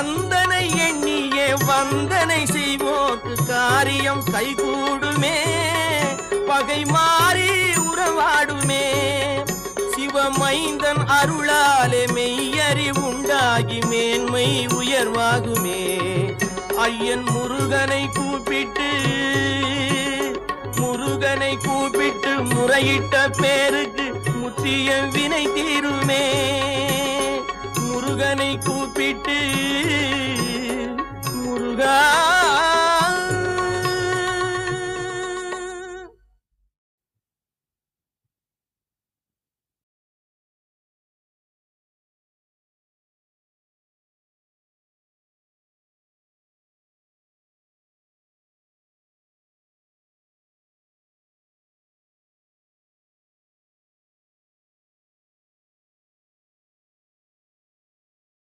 கந்தனை எண்ணியே வந்தனை செய்வோர்க்கு காரியம் கைகூடுமே, பகை மாறி உறவாடுமே. சிவமைந்தன் அருளாலே மெய்யறிவுண்டாகி மேன்மை உயர்வாகுமே. ஐயன் முருகனை கூப்பிட்டு முறையிட்ட பேருக்கு முற்றிய வினை தீருமே. முருகனை கூப்பிட்டு முருகா